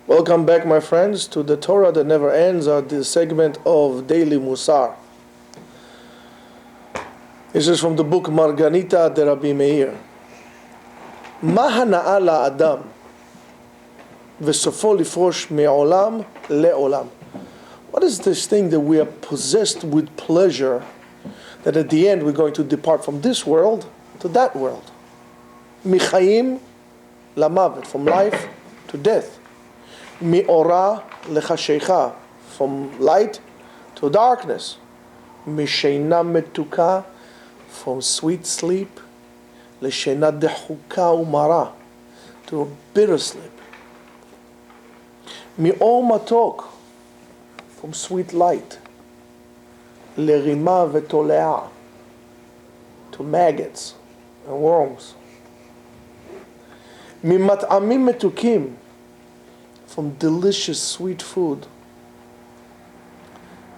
Welcome back, my friends, to the Torah that never ends, or the segment of Daily Musar. This is from the book Marganita de Rabbi Meir. Ma hana'a la'adam v'sofo lifrosh me'olam le'olam. What is this thing that we are possessed with pleasure, that at the end we're going to depart from this world to that world? Michayim lamavet, from life to death. Mi'ora lechashecha, from light to darkness. Misheina metuka, from sweet sleep. Lesheina dechuka umara, to a bitter sleep. Mi'or matok, from sweet light. Lerima vetolea, to maggots and worms. Mimat'amim metukim, from delicious sweet food.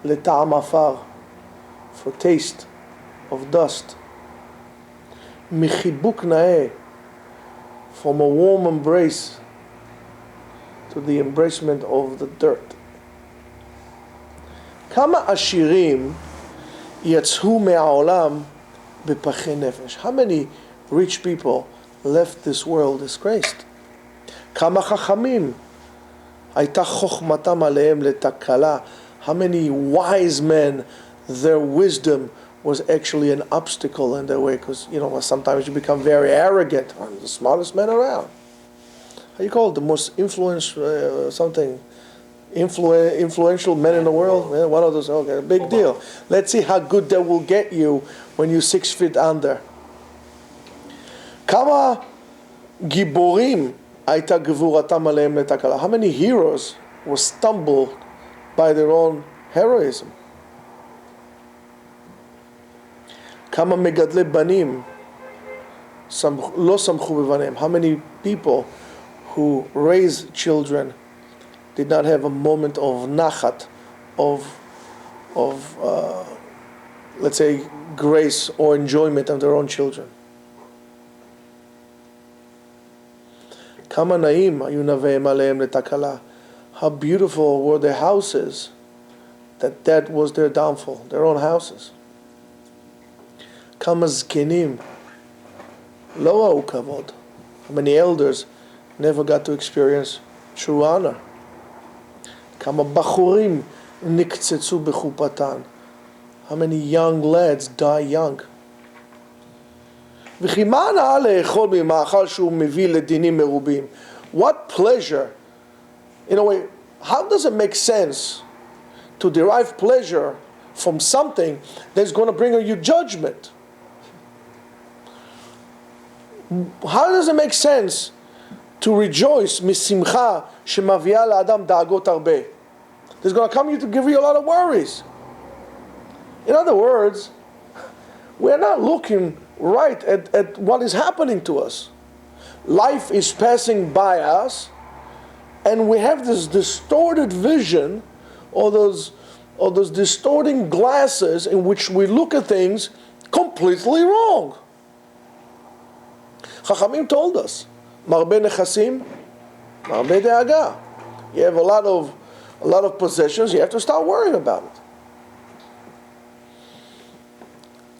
Leta'am afar, for taste of dust. Michibuk na'eh, from a warm embrace to the embracement of the dirt. Kama ashirim yatzhu me'aolam bepachei nefesh. How many rich people left this world disgraced? Kama chachamim הייתה חוכמתם עליהם לתקלה. How many wise men, their wisdom was actually an obstacle in their way, because sometimes you become very arrogant. I'm the smartest man around. How you call it? The most influential men in the world? Yeah, one of those. Okay, big deal. Let's see how good that will get you when you're 6 feet under. כמה גיבורים הייתה גבורתם עליהם לתקלה. How many heroes were stumbled by their own heroism? כמה מגדלי בנים לא שמחו בבניהם. How many people who raised children did not have a moment of nachat, of let's say, grace or enjoyment of their own children? כמה נעים היו נוויהם עליהם לתקלה. How beautiful were their houses, that was their downfall, their own houses. כמה זקנים לא ראו כבוד. How many elders never got to experience true honor? כמה בחורים נקצצו בחופתן. How many young lads die young? וכי מה הנאה לאכול ממאכל שהוא מביא לדינים מרובים? What pleasure, in a way, how does it make sense to derive pleasure from something that's going to bring you judgment? How does it make sense to rejoice משמחה שמביאה לאדם דאגות הרבה? There's going to come to give you a lot of worries. In other words, we're not looking right at what is happening to us. Life is passing by us, and we have this distorted vision, or those distorting glasses in which we look at things completely wrong. Chachamim told us, marbe nechasim, marbe de'aga. You have a lot of possessions, you have to start worrying about it.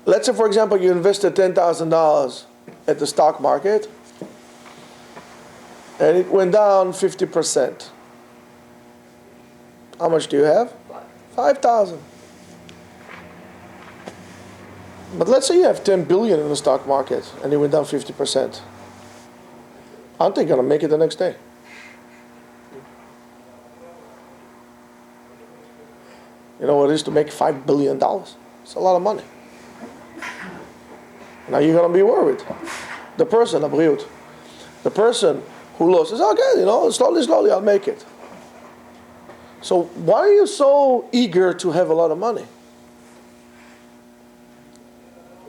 Let's say, for example, you invested $10,000 at the stock market, and it went down 50%. How much do you have? 5,000. But let's say you have 10 billion in the stock market, and it went down 50%. Aren't they going to make it the next day? You know what it is to make $5 billion? It's a lot of money. Now you're going to be worried. The person, abriut, the person who lost says, okay, slowly I'll make it. So why are you so eager to have a lot of money?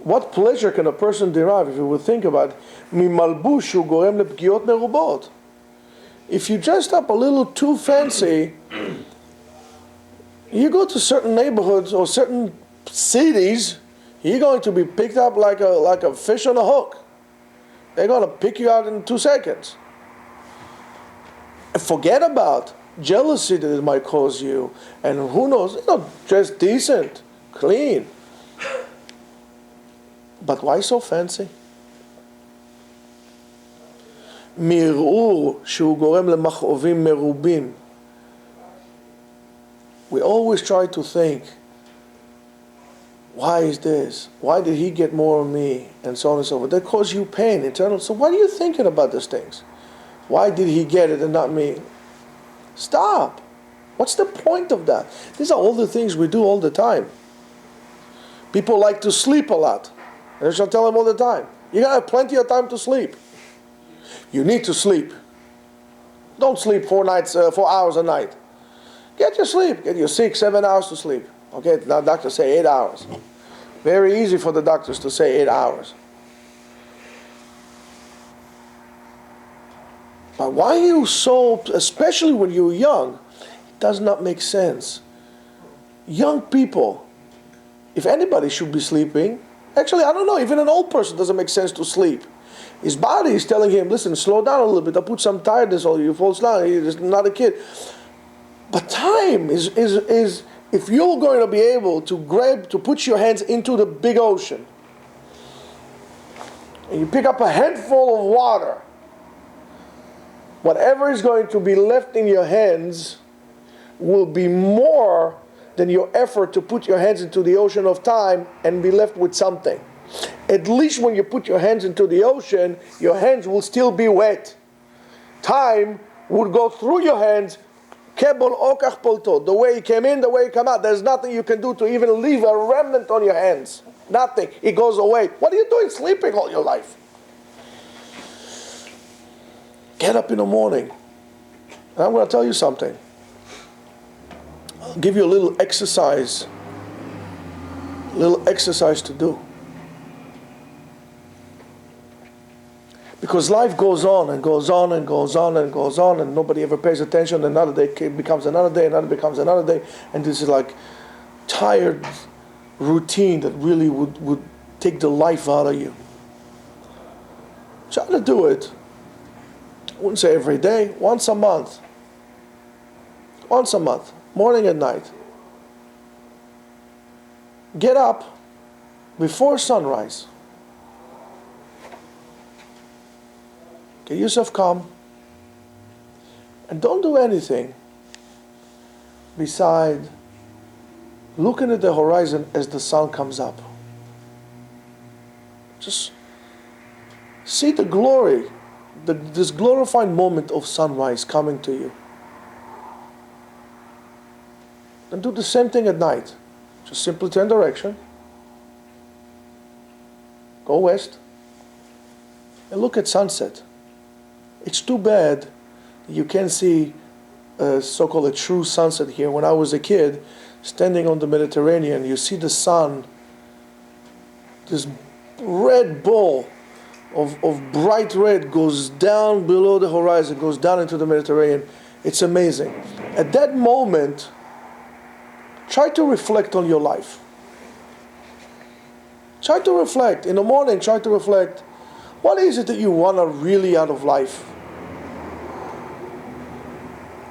What pleasure can a person derive, if you would think about it? ממלבוש הוא גורם לפגיעות מרובות. If you dressed up a little too fancy, you go to certain neighborhoods or certain cities, you're going to be picked up like a fish on a hook. They're going to pick you out in 2 seconds. Forget about jealousy that it might cause you, and who knows, dress decent, clean. But why so fancy? מערעור שהוא גורם למכאובים מרובים. We always try to think, why is this? Why did he get more of me? And so on and so forth. That causes you pain, internal. So what are you thinking about these things? Why did he get it and not me? Stop. What's the point of that? These are all the things we do all the time. People like to sleep a lot. And I shall tell them all the time, you gotta have plenty of time to sleep. You need to sleep. Don't sleep 4 hours a night. Get your sleep. Get your 6, 7 hours to sleep. Okay, now doctors say 8 hours. Very easy for the doctors to say 8 hours. But why are you so, especially when you're young, it does not make sense. Young people, if anybody should be sleeping, actually, I don't know, even an old person doesn't make sense to sleep. His body is telling him, listen, slow down a little bit, I'll put some tiredness on you, fall down, he's not a kid. But time is if you're going to be able to put your hands into the big ocean, and you pick up a handful of water, whatever is going to be left in your hands will be more than your effort to put your hands into the ocean of time and be left with something. At least when you put your hands into the ocean, your hands will still be wet. Time would go through your hands, kebol okach polto, the way it came in, the way it came out. There's nothing you can do to even leave a remnant on your hands. Nothing. It goes away. What are you doing sleeping all your life? Get up in the morning. And I'm going to tell you something. I'll give you a little exercise to do. Because life goes on and goes on and goes on and goes on, and nobody ever pays attention. Another day becomes another day, another becomes another day, and this is like tired routine that really would take the life out of you. Try to do it. I wouldn't say every day, once a month. Once a month, morning and night. Get up before sunrise. Get yourself calm. And don't do anything beside looking at the horizon as the sun comes up. Just see the glory, this glorified moment of sunrise coming to you. And do the same thing at night. Just simply turn direction. Go west. And look at sunset. It's too bad you can't see so-called a true sunset here. When I was a kid, standing on the Mediterranean, you see the sun, this red ball of bright red goes down below the horizon, goes down into the Mediterranean. It's amazing. At that moment, try to reflect on your life. Try to reflect. In the morning, try to reflect. What is it that you want really out of life?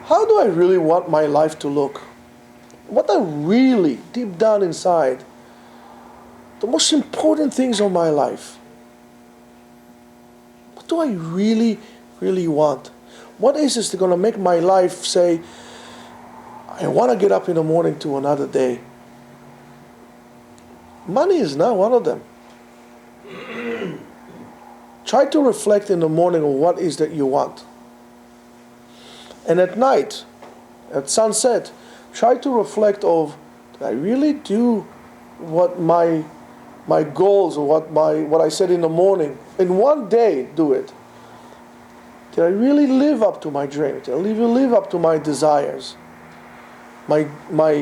How do I really want my life to look? What are really, deep down inside, the most important things of my life? What do I really, really want? What is this that's going to make my life say, I want to get up in the morning to another day? Money is not one of them. Try to reflect in the morning on what is that you want. And at night, at sunset, try to reflect of, did I really do what my goals or what I said in the morning? In one day, do it. Did I really live up to my dream? Did I live up to my desires? My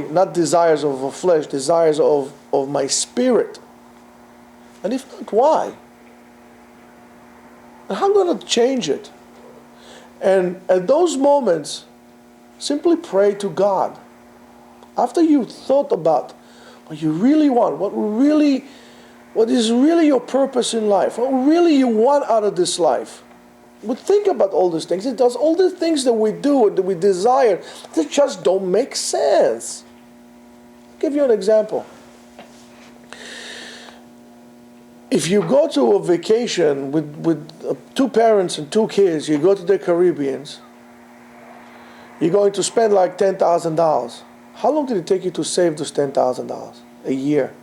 not desires of the flesh, desires of my spirit. And if not, why? And how am I going to change it? And at those moments, simply pray to God. After you thought about what you really want, what is really your purpose in life, what really you want out of this life, would think about all these things. It does all the things that we do and that we desire that just don't make sense. I'll give you an example. If you go to a vacation with two parents and two kids, you go to the Caribbean, you're going to spend like $10,000. How long did it take you to save those $10,000? A year.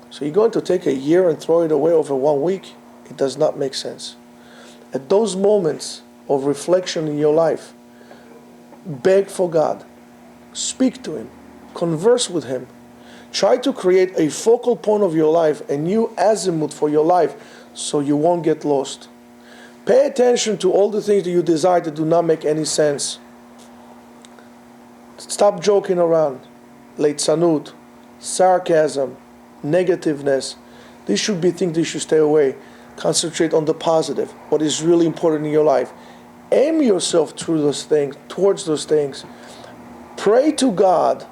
So you're going to take a year and throw it away over 1 week? It does not make sense. At those moments of reflection in your life, beg for God, speak to Him, converse with Him. Try to create a focal point of your life, a new azimuth for your life, so you won't get lost. Pay attention to all the things that you desire that do not make any sense. Stop joking around. Leitzanut, sarcasm, negativeness. These should be things that you should stay away. Concentrate on the positive, what is really important in your life. Aim yourself through those things, towards those things. Pray to God